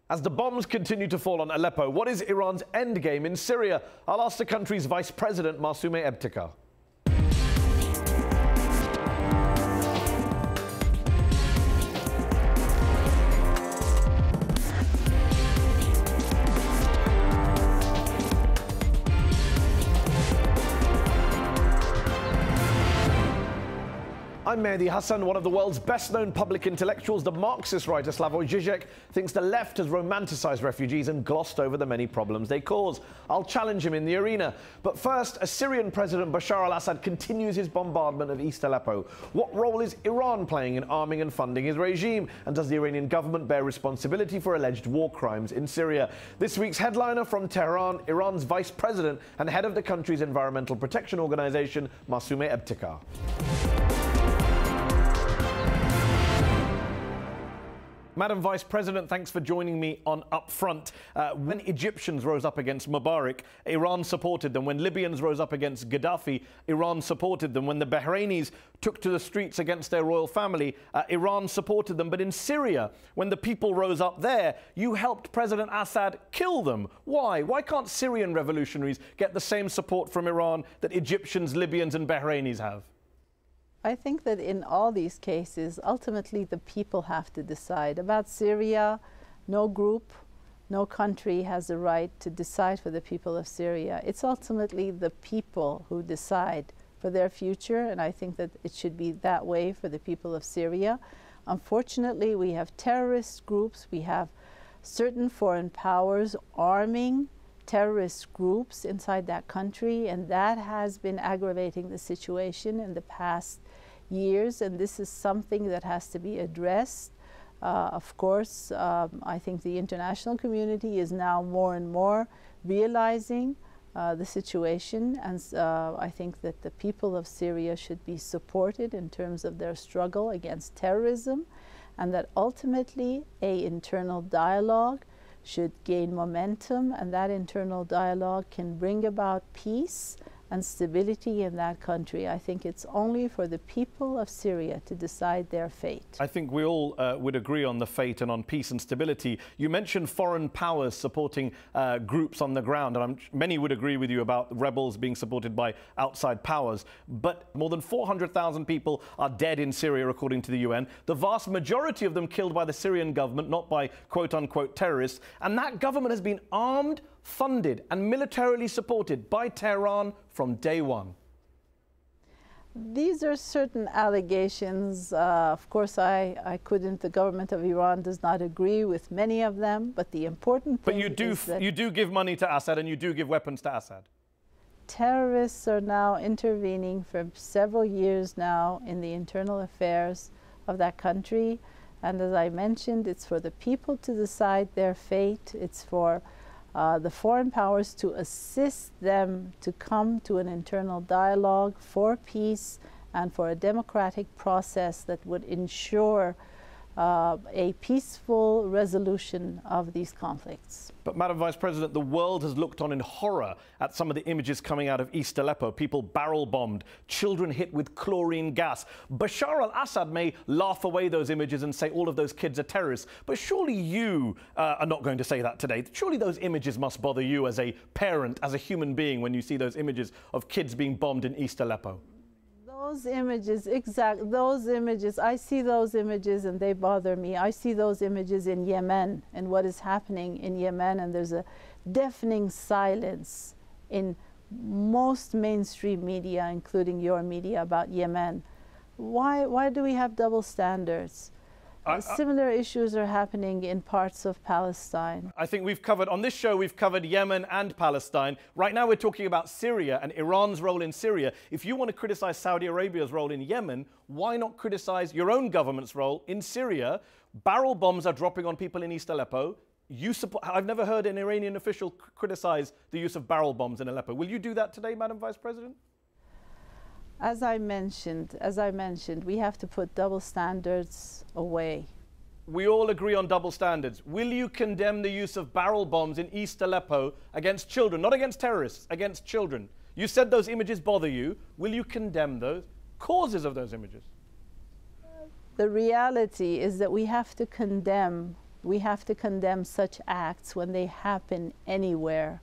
As the bombs continue to fall on Aleppo, what is Iran's endgame in Syria? I'll ask the country's Vice President, Masoumeh Ebtekar. I'm Mehdi Hasan. One of the world's best-known public intellectuals, the Marxist writer Slavoj Zizek, thinks the left has romanticized refugees and glossed over the many problems they cause. I'll challenge him in the arena. But first, Syrian President Bashar al Assad continues his bombardment of East Aleppo. What role is Iran playing in arming and funding his regime? And does the Iranian government bear responsibility for alleged war crimes in Syria? This week's headliner from Tehran, Iran's vice president and head of the country's environmental protection organization, Masoumeh Ebtekar. Madam Vice President, thanks for joining me on UpFront. When Egyptians rose up against Mubarak, Iran supported them. When Libyans rose up against Gaddafi, Iran supported them. When the Bahrainis took to the streets against their royal family, Iran supported them. But in Syria, when the people rose up there, you helped President Assad kill them. Why? Why can't Syrian revolutionaries get the same support from Iran that Egyptians, Libyans and Bahrainis have? I think that in all these cases, ultimately the people have to decide. About Syria, no group, no country has the right to decide for the people of Syria. It's ultimately the people who decide for their future, and I think that it should be that way for the people of Syria. Unfortunately, we have terrorist groups, we have certain foreign powers arming terrorist groups inside that country, and that has been aggravating the situation in the past years, and this is something that has to be addressed. Of course, I think the international community is now more and more realizing the situation, and I think that the people of Syria should be supported in terms of their struggle against terrorism, and that ultimately an internal dialogue should gain momentum, and that internal dialogue can bring about peace and stability in that country. I think it's only for the people of Syria to decide their fate. I think we all would agree on the fate and on peace and stability. You mentioned foreign powers supporting groups on the ground, and many would agree with you about rebels being supported by outside powers. But more than 400,000 people are dead in Syria, according to the UN. The vast majority of them killed by the Syrian government, not by quote-unquote terrorists. And that government has been armed, funded and militarily supported by Tehran from day one. These are certain allegations. Of course, the government of Iran does not agree with many of them, but the important thing is that you do give money to Assad and you do give weapons to Assad. Terrorists are now intervening for several years now in the internal affairs of that country. And as I mentioned, it's for the people to decide their fate. It's for the foreign powers to assist them to come to an internal dialogue for peace and for a democratic process that would ensure a peaceful resolution of these conflicts. But, Madam Vice President, the world has looked on in horror at some of the images coming out of East Aleppo. People barrel-bombed, children hit with chlorine gas. Bashar al-Assad may laugh away those images and say all of those kids are terrorists, but surely you are not going to say that today. Surely those images must bother you as a parent, as a human being, when you see those images of kids being bombed in East Aleppo. Those images, those images, I see those images and they bother me. I see those images in Yemen and what is happening in Yemen, and there's a deafening silence in most mainstream media, including your media, about Yemen. Why do we have double standards? Similar issues are happening in parts of Palestine. I think we've covered, on this show, we've covered Yemen and Palestine. Right now we're talking about Syria and Iran's role in Syria. If you want to criticize Saudi Arabia's role in Yemen, why not criticize your own government's role in Syria? Barrel bombs are dropping on people in East Aleppo. I've never heard an Iranian official criticize the use of barrel bombs in Aleppo. Will you do that today, Madam Vice President? As I mentioned, we have to put double standards away. We all agree on double standards. Will you condemn the use of barrel bombs in East Aleppo against children, not against terrorists, against children? You said those images bother you. Will you condemn those causes of those images? The reality is that we have to condemn We have to condemn such acts when they happen anywhere.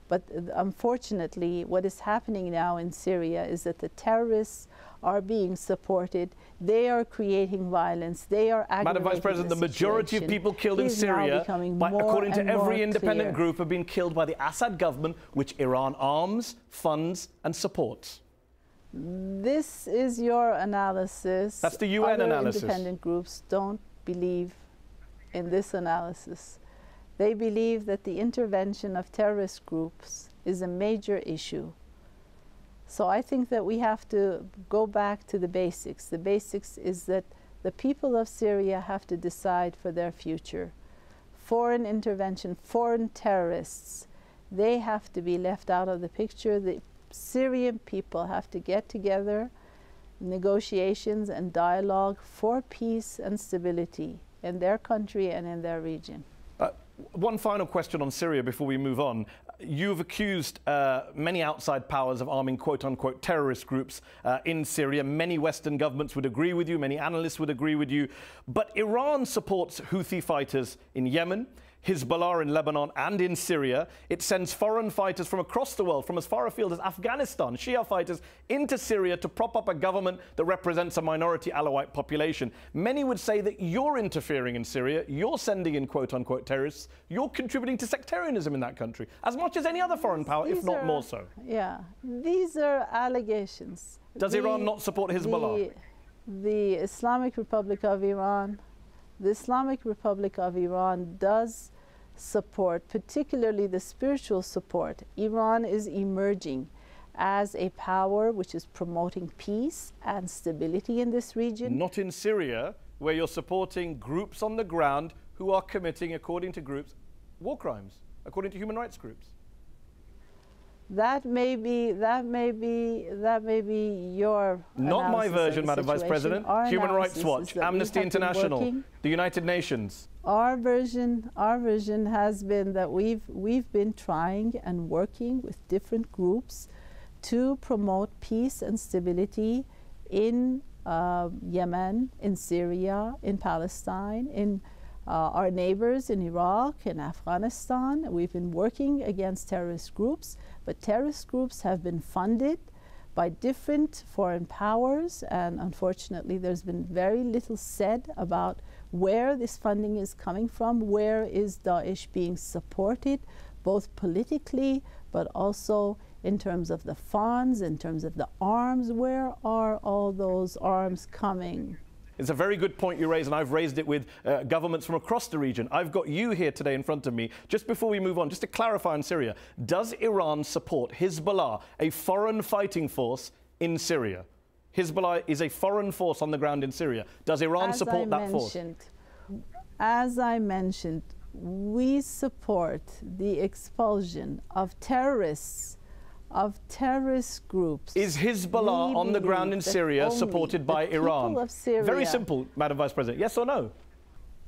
But unfortunately, what is happening now in Syria is that the terrorists are being supported. They are creating violence. They are aggravating Madam Vice President, the majority of people killed in Syria, according to every independent group, have been killed by the Assad government, which Iran arms, funds, and supports. This is your analysis. That's the UN analysis. Independent groups don't believe in this analysis. They believe that the intervention of terrorist groups is a major issue. So I think that we have to go back to the basics. The basics is that the people of Syria have to decide for their future. Foreign intervention, foreign terrorists, they have to be left out of the picture. The Syrian people have to get together, negotiations and dialogue for peace and stability in their country and in their region. One final question on Syria before we move on. You've accused many outside powers of arming quote-unquote terrorist groups in Syria. Many Western governments would agree with you, many analysts would agree with you. But Iran supports Houthi fighters in Yemen, Hezbollah in Lebanon and in Syria. It sends foreign fighters from across the world, from as far afield as Afghanistan, Shia fighters, into Syria to prop up a government that represents a minority Alawite population. Many would say that you're interfering in Syria, you're sending in quote-unquote terrorists, you're contributing to sectarianism in that country, as much as any other foreign power, if not more so. Yeah, these are allegations. Does Iran not support Hezbollah? The Islamic Republic of Iran, the Islamic Republic of Iran does support, particularly the spiritual support. Iran is emerging as a power which is promoting peace and stability in this region. Not in Syria, where you're supporting groups on the ground who are committing, according to groups, war crimes, according to human rights groups. That may be your Not my version, Madam Vice President. Human Rights Watch, Amnesty International, the United Nations. Our version has been that we've been trying and working with different groups to promote peace and stability in Yemen, in Syria, in Palestine, in our neighbors in Iraq and Afghanistan. We've been working against terrorist groups, but terrorist groups have been funded by different foreign powers, and unfortunately there's been very little said about where this funding is coming from, where is Daesh being supported, both politically, but also in terms of the funds, in terms of the arms. Where are all those arms coming? It's a very good point you raise, and I've raised it with governments from across the region. I've got you here today in front of me. Just before we move on, just to clarify on Syria, does Iran support Hezbollah, a foreign fighting force in Syria? Hezbollah is a foreign force on the ground in Syria. Does Iran support that force? As I mentioned, we support the expulsion of terrorists, of terrorist groups. Is Hezbollah on the ground in Syria supported by Iran? Very simple, Madam Vice President. Yes or no?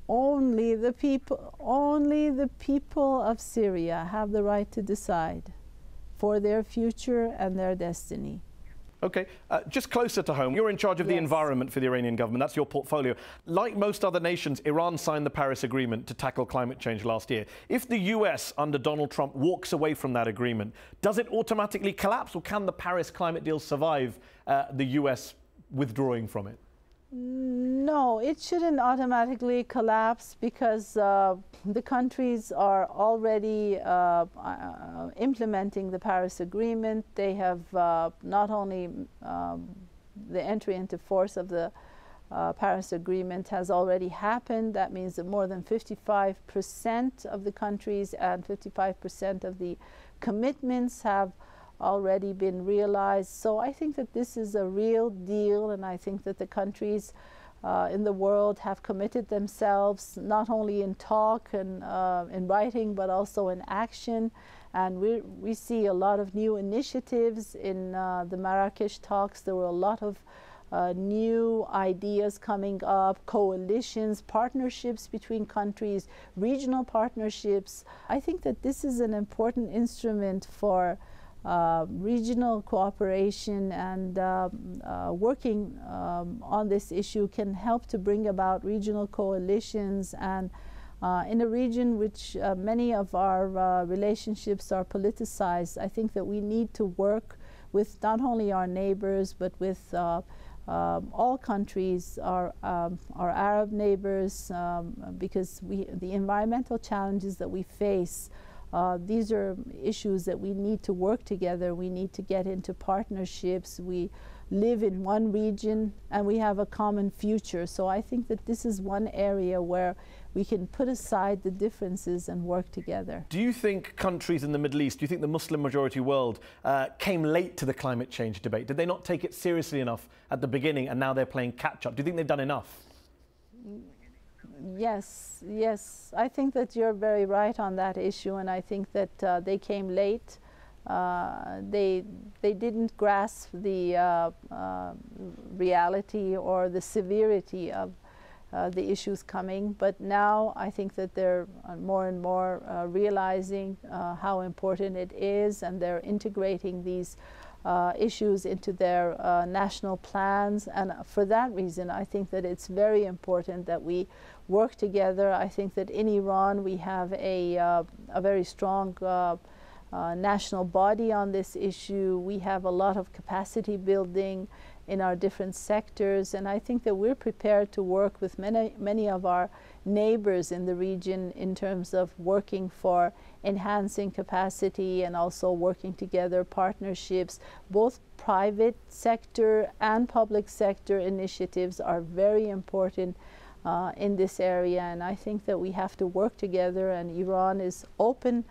Only the people of Syria have the right to decide for their future and their destiny. Okay, just closer to home, you're in charge of the environment for the Iranian government. That's your portfolio. Like most other nations, Iran signed the Paris Agreement to tackle climate change last year. If the US, under Donald Trump, walks away from that agreement, does it automatically collapse, or can the Paris climate deal survive the US withdrawing from it? No, it shouldn't automatically collapse, because the countries are already implementing the Paris Agreement. They have not only the entry into force of the Paris Agreement has already happened. That means that more than 55% of the countries and 55% of the commitments have already been realized. So I think that this is a real deal, and I think that the countries in the world have committed themselves, not only in talk and in writing, but also in action. And we see a lot of new initiatives in the Marrakesh talks. There were a lot of new ideas coming up, coalitions, partnerships between countries, regional partnerships. I think that this is an important instrument for regional cooperation, and working on this issue can help to bring about regional coalitions and In a region which many of our relationships are politicized, I think that we need to work with not only our neighbors, but with all countries, our Arab neighbors, because the environmental challenges that we face, these are issues that we need to work together. We need to get into partnerships. We live in one region and we have a common future. So I think that this is one area where we can put aside the differences and work together. Do you think countries in the Middle East, do you think the Muslim majority world came late to the climate change debate? Did they not take it seriously enough at the beginning and now they're playing catch up? Do you think they've done enough? Yes, yes. I think that you're very right on that issue, and I think that they came late. They didn't grasp the reality or the severity of the issues coming, but now I think that they're more and more realizing how important it is, and they're integrating these issues into their national plans. And for that reason, I think that it's very important that we work together. I think that in Iran we have a very strong national body on this issue. We have a lot of capacity building in our different sectors, and I think that we're prepared to work with many of our neighbors in the region in terms of working for enhancing capacity and also working together, partnerships. Both private sector and public sector initiatives are very important in this area, and I think that we have to work together, and Iran is open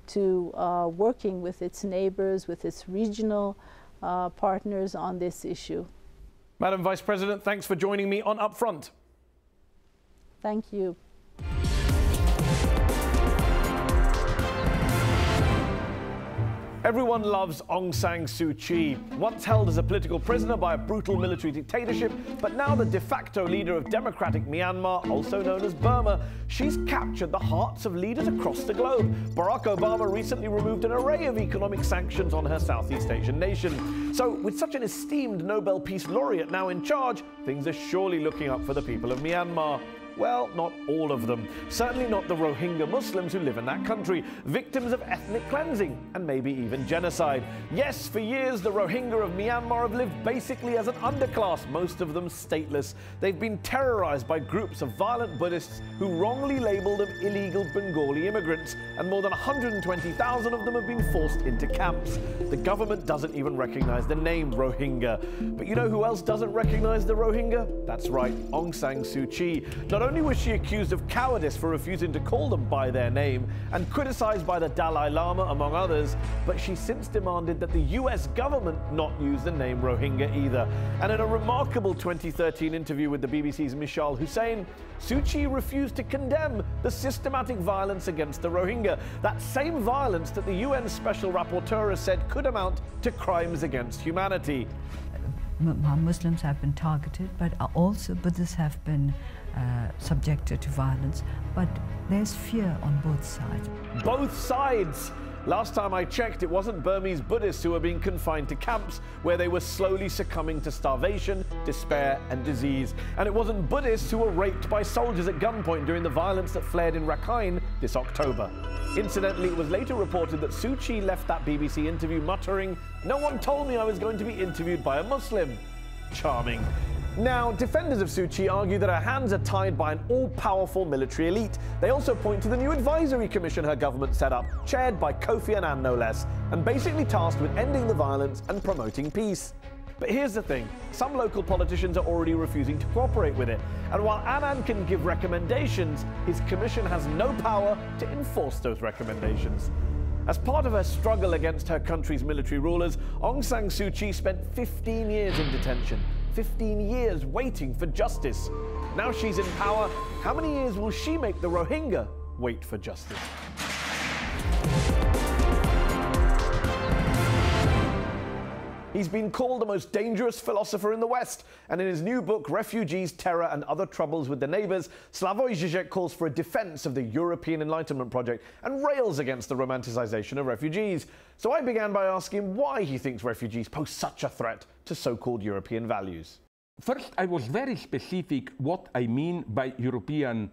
to working with its neighbors, with its regional partners on this issue. Madam Vice President, thanks for joining me on UpFront. Thank you. Everyone loves Aung San Suu Kyi, once held as a political prisoner by a brutal military dictatorship, but now the de facto leader of democratic Myanmar, also known as Burma. She's captured the hearts of leaders across the globe. Barack Obama recently removed an array of economic sanctions on her Southeast Asian nation. So, with such an esteemed Nobel Peace Laureate now in charge, things are surely looking up for the people of Myanmar. Well, not all of them. Certainly not the Rohingya Muslims who live in that country, victims of ethnic cleansing and maybe even genocide. Yes, for years the Rohingya of Myanmar have lived basically as an underclass, most of them stateless. They've been terrorized by groups of violent Buddhists who wrongly labeled them illegal Bengali immigrants, and more than 120,000 of them have been forced into camps. The government doesn't even recognize the name Rohingya. But you know who else doesn't recognize the Rohingya? That's right, Aung San Suu Kyi. Not only was she accused of cowardice for refusing to call them by their name and criticized by the Dalai Lama, among others, but she since demanded that the US government not use the name Rohingya either. And in a remarkable 2013 interview with the BBC's Mishal Hussain, Suu Kyi refused to condemn the systematic violence against the Rohingya, that same violence that the UN Special Rapporteur has said could amount to crimes against humanity. Muslims have been targeted, but also Buddhists have been subjected to violence, but there's fear on both sides. Both sides! Last time I checked, it wasn't Burmese Buddhists who were being confined to camps where they were slowly succumbing to starvation, despair and disease. And it wasn't Buddhists who were raped by soldiers at gunpoint during the violence that flared in Rakhine this October. Incidentally, it was later reported that Suu Kyi left that BBC interview muttering, "No one told me I was going to be interviewed by a Muslim." Charming. Now, defenders of Suu Kyi argue that her hands are tied by an all-powerful military elite. They also point to the new advisory commission her government set up, chaired by Kofi Annan no less, and basically tasked with ending the violence and promoting peace. But here's the thing, some local politicians are already refusing to cooperate with it. And while Annan can give recommendations, his commission has no power to enforce those recommendations. As part of her struggle against her country's military rulers, Aung San Suu Kyi spent 15 years in detention. 15 years waiting for justice. Now she's in power, how many years will she make the Rohingya wait for justice? He's been called the most dangerous philosopher in the West, and in his new book, Refugees, Terror and Other Troubles with the Neighbours, Slavoj Zizek calls for a defence of the European Enlightenment project and rails against the romanticisation of refugees. So I began by asking why he thinks refugees pose such a threat to so-called European values. First, I was very specific what I mean by European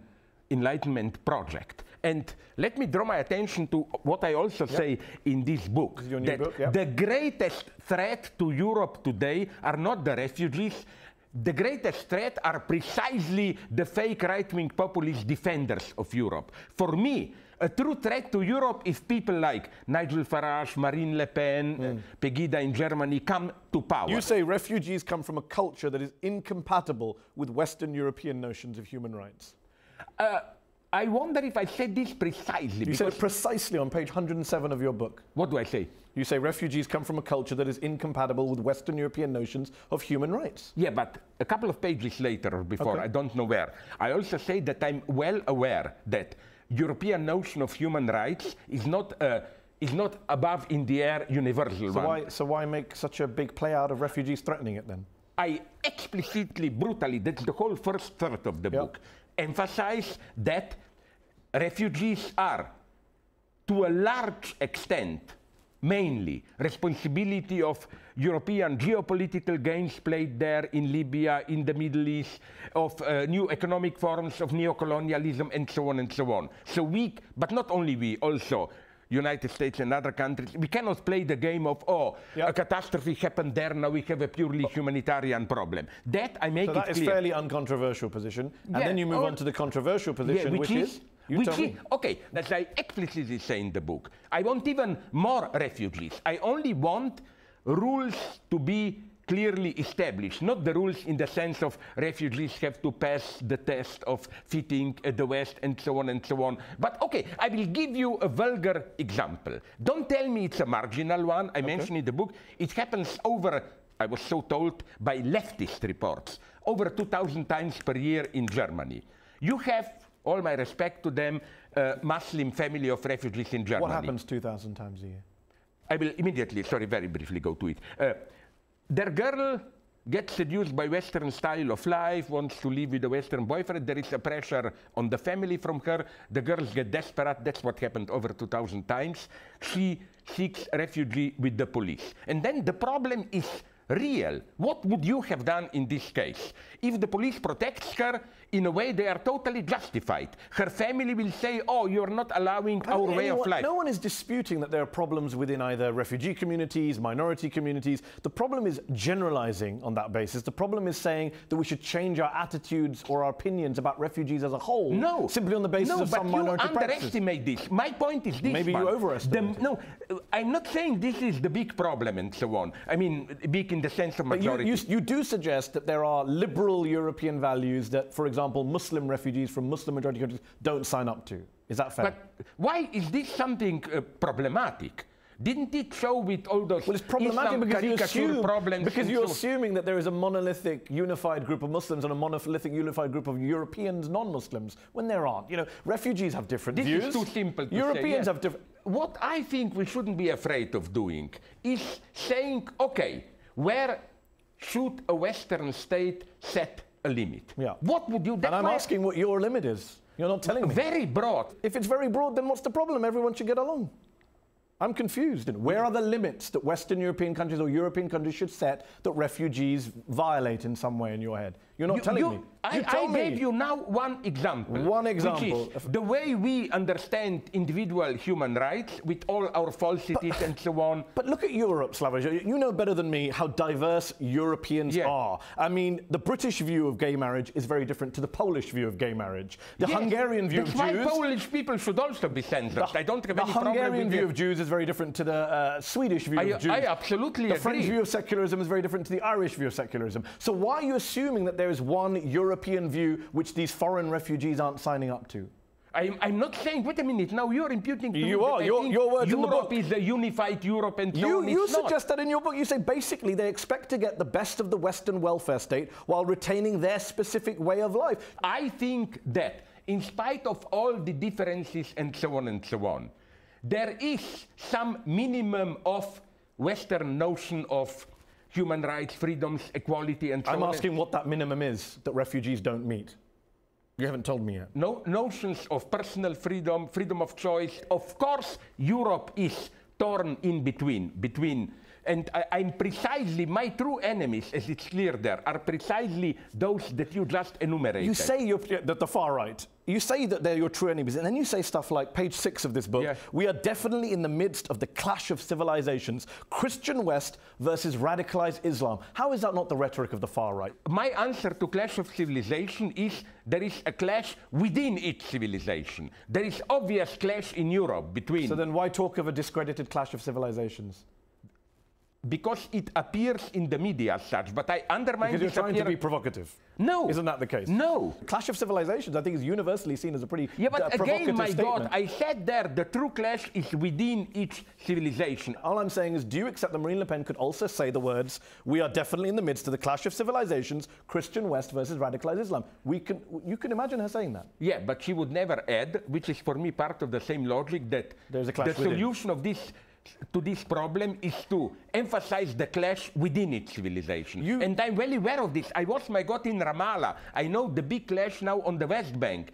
Enlightenment project. And let me draw my attention to what I also say in this book. This is your new book, yeah. The greatest threat to Europe today are not the refugees. The greatest threat are precisely the fake right-wing populist defenders of Europe. For me, a true threat to Europe is people like Nigel Farage, Marine Le Pen, Pegida in Germany come to power. You say refugees come from a culture that is incompatible with Western European notions of human rights. I wonder if I said this precisely. You said it precisely on page 107 of your book. What do I say? You say refugees come from a culture that is incompatible with Western European notions of human rights. Yeah, but a couple of pages later or before, I don't know where, I also say that I'm well aware that European notion of human rights is not above in the air universal one. So why make such a big play out of refugees threatening it then? I explicitly, brutally, that's the whole first third of the book, emphasize that refugees are, to a large extent, mainly responsibility of European geopolitical gains played there in Libya, in the Middle East, of new economic forms of neocolonialism, and so on and so on. So we, but not only we, also United States and other countries, we cannot play the game of, a catastrophe happened there, now we have a purely humanitarian problem. That I make it clear. So that is fairly uncontroversial position. And then you move on to the controversial position, which is? Okay, that's I explicitly say in the book. I want even more refugees. I only want rules to be clearly established, not the rules in the sense of refugees have to pass the test of fitting the West and so on and so on. But okay, I will give you a vulgar example. Don't tell me it's a marginal one. I mentioned in the book, it happens over, I was so told, by leftist reports, over 2,000 times per year in Germany. You have, all my respect to them, a Muslim family of refugees in Germany. What happens 2,000 times a year? I will immediately, sorry, very briefly go to it. Their girl gets seduced by Western style of life, wants to live with a Western boyfriend. There is a pressure on the family from her. The girls get desperate. That's what happened over 2,000 times. She seeks refugee with the police. And then the problem is real. What would you have done in this case? If the police protects her, in a way they are totally justified. Her family will say, oh, you're not allowing our way of life. No one is disputing that there are problems within either refugee communities, minority communities. The problem is generalizing on that basis. The problem is saying that we should change our attitudes or our opinions about refugees as a whole. No. Simply on the basis of some minority practices. No, but you underestimate this. My point is this. Maybe you overestimate it. No, I'm not saying this is the big problem and so on. I mean, big in the sense of majority. But you do suggest that there are liberal European values that, for example, Muslim refugees from Muslim majority countries don't sign up to. Is that fair? But why is this something problematic? Didn't it show with all those problematic because you're assuming that there is a monolithic unified group of Muslims and a monolithic unified group of Europeans non-Muslims, when there aren't. You know, refugees have different views. This is too simple to Europeans say, have different... What I think we shouldn't be afraid of doing is saying, okay, where should a Western state set a limit? Yeah. What would you... And I'm asking what your limit is. You're not telling me. Very broad. If it's very broad, then what's the problem? Everyone should get along. I'm confused. Where are the limits that Western European countries or European countries should set that refugees violate in some way in your head? You're not telling me. I gave you now one example. One example. Which is the way we understand individual human rights with all our falsities and so on. But look at Europe, Slavoj. You know better than me how diverse Europeans are. I mean, the British view of gay marriage is very different to the Polish view of gay marriage. The Hungarian view of Jews... That's why Polish people should also be censored. I don't have any problem with the Hungarian view of Jews is very different to the Swedish view of Jews. I absolutely agree. The French view of secularism is very different to the Irish view of secularism. So why are you assuming that there is one European view which these foreign refugees aren't signing up to? I'm not saying, wait a minute, now you're imputing to me you are, your words in the book. Europe is a unified Europe and so on. You suggest that in your book. You say basically they expect to get the best of the Western welfare state while retaining their specific way of life. I think that in spite of all the differences and so on, there is some minimum of Western notion of human rights, freedoms, equality, and so on. I'm asking what that minimum is that refugees don't meet. You haven't told me yet. No, notions of personal freedom, freedom of choice. Of course, Europe is torn in between And I'm precisely, my true enemies, as it's clear there, are precisely those that you just enumerated. You say that the far right, you say that they're your true enemies, and then you say stuff like, page 6 of this book, yeah. We are definitely in the midst of the clash of civilizations, Christian West versus radicalized Islam. How is that not the rhetoric of the far right? My answer to clash of civilization is there is a clash within each civilization. There is obvious clash in Europe between... So then why talk of a discredited clash of civilizations? Because it appears in the media as such, but I undermine... Because you're trying to be provocative. No. Isn't that the case? No. Clash of civilizations, I think, is universally seen as a pretty but again, my statement. God, I said there, the true clash is within each civilization. All I'm saying is, do you accept that Marine Le Pen could also say the words, we are definitely in the midst of the clash of civilizations, Christian West versus radicalized Islam? You can imagine her saying that. Yeah, but she would never add, which is for me part of the same logic, that there's a clash the solution of this to this problem is to emphasize the clash within each civilization. And I'm well aware of this. I was, my God, in Ramallah. I know the big clash now on the West Bank.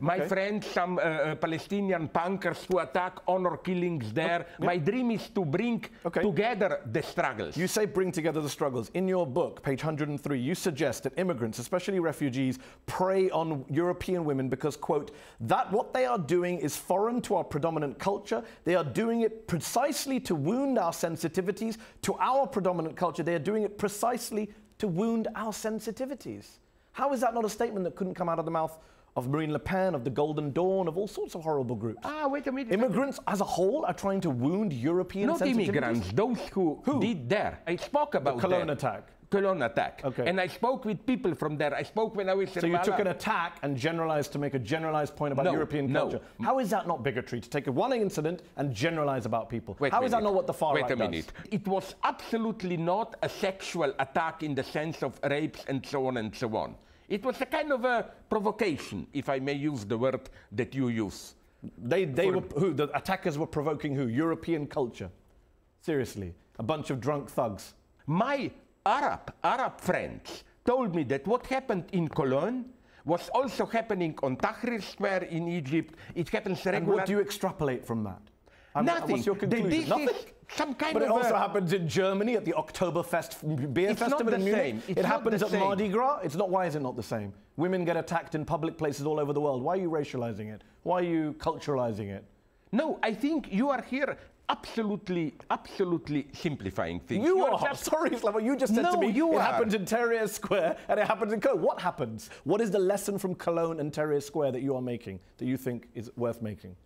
My friends, some Palestinian punkers who attack honor killings there. My dream is to bring together the struggles. You say bring together the struggles. In your book, page 103, you suggest that immigrants, especially refugees, prey on European women because, quote, that what they are doing is foreign to our predominant culture. They are doing it precisely to wound our sensitivities to our predominant culture. They are doing it precisely to wound our sensitivities. How is that not a statement that couldn't come out of the mouth of Marine Le Pen, of the Golden Dawn, of all sorts of horrible groups? Ah, wait a minute. Immigrants as a whole are trying to wound European sensitivities? Not immigrants, those who did there. I spoke about the Cologne attack. Cologne attack. Okay. And I spoke with people from there. I spoke when I was in So you took an attack and generalized to make a generalized point about European culture. How is that not bigotry, to take one incident and generalize about people? How is that not what the far right does? Wait a minute. It was absolutely not a sexual attack in the sense of rapes and so on and so on. It was a kind of a provocation, if I may use the word that you use. The attackers were provoking who? European culture. Seriously. A bunch of drunk thugs. My Arab friends told me that what happened in Cologne was also happening on Tahrir Square in Egypt. It happens regularly. And what do you extrapolate from that? Nothing. What's your conclusion? Nothing? Some kind but it also happens in Germany at the Oktoberfest beer festival in Munich. It happens at Mardi Gras. It's not. Why is it not the same? Women get attacked in public places all over the world. Why are you racializing it? Why are you culturalizing it? No, I think you are here absolutely simplifying things. You are. Sorry, Slavoj. You just said to me it happens in Tahrir Square and it happens in Cologne. What happens? What is the lesson from Cologne and Tahrir Square that you are making, that you think is worth making?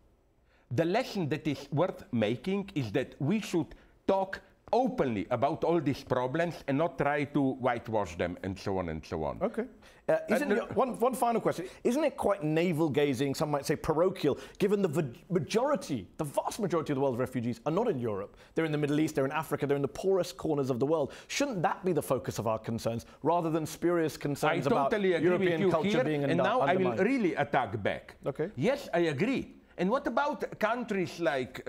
The lesson that is worth making is that we should talk openly about all these problems and not try to whitewash them and so on and so on. Okay. One final question. Isn't it quite navel-gazing, some might say parochial, given the vast majority of the world's refugees are not in Europe? They're in the Middle East, they're in Africa, they're in the poorest corners of the world. Shouldn't that be the focus of our concerns, rather than spurious concerns about European culture being undermined? And now I will really attack back. Okay. Yes, I agree. And what about countries like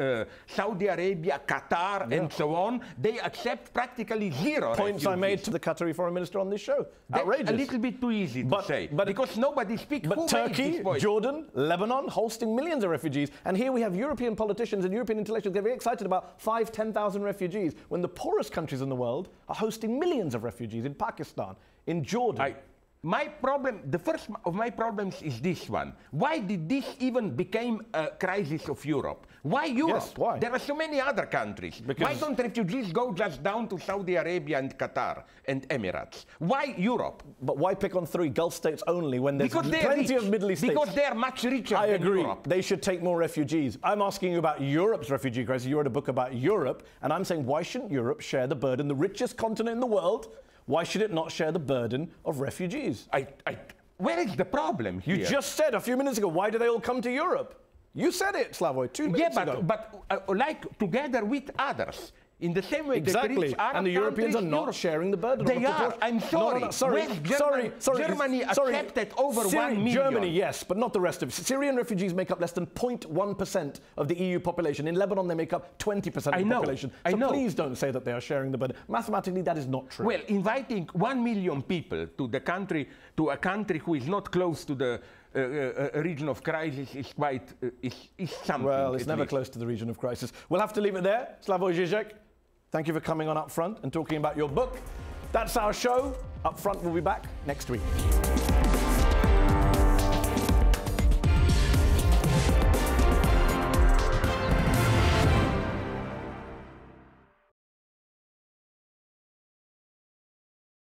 Saudi Arabia, Qatar, and so on? They accept practically zero points refugees. I made to the Qatari foreign minister on this show. Outrageous. That's a little bit too easy to say, because nobody speaks. But Turkey, Jordan, Lebanon, hosting millions of refugees. And here we have European politicians and European intellectuals get very excited about 10,000 refugees, when the poorest countries in the world are hosting millions of refugees in Pakistan, in Jordan. The first of my problems is this one. Why did this even become a crisis of Europe? Why Europe? Yes, why? There are so many other countries. Why don't refugees go just down to Saudi Arabia and Qatar and Emirates? Why Europe? But why pick on 3 Gulf states only when there's plenty of Middle East states? Because they're much richer than Europe. They should take more refugees. I'm asking you about Europe's refugee crisis. You wrote a book about Europe, and I'm saying, why shouldn't Europe share the burden, the richest continent in the world? Why should it not share the burden of refugees? Where is the problem here? You just said a few minutes ago, why do they all come to Europe? You said it, Slavoj, 2 minutes ago. But like together with others. In the same way exactly. the rich Arab and the Europeans are not sharing the burden. They are. I'm sorry. No, sorry. Germany accepted over 1 million. Germany, yes, but not the rest of it. Syrian refugees make up less than 0.1% of the EU population. In Lebanon, they make up 20% of the population. So please don't say that they are sharing the burden. Mathematically, that is not true. Well, inviting 1 million people to the country, to a country who is not close to the a region of crisis is something. Well, it's never close to the region of crisis. We'll have to leave it there. Slavoj Zizek, Thank you for coming on Up Front and talking about your book. That's our show. Up Front will be back next week.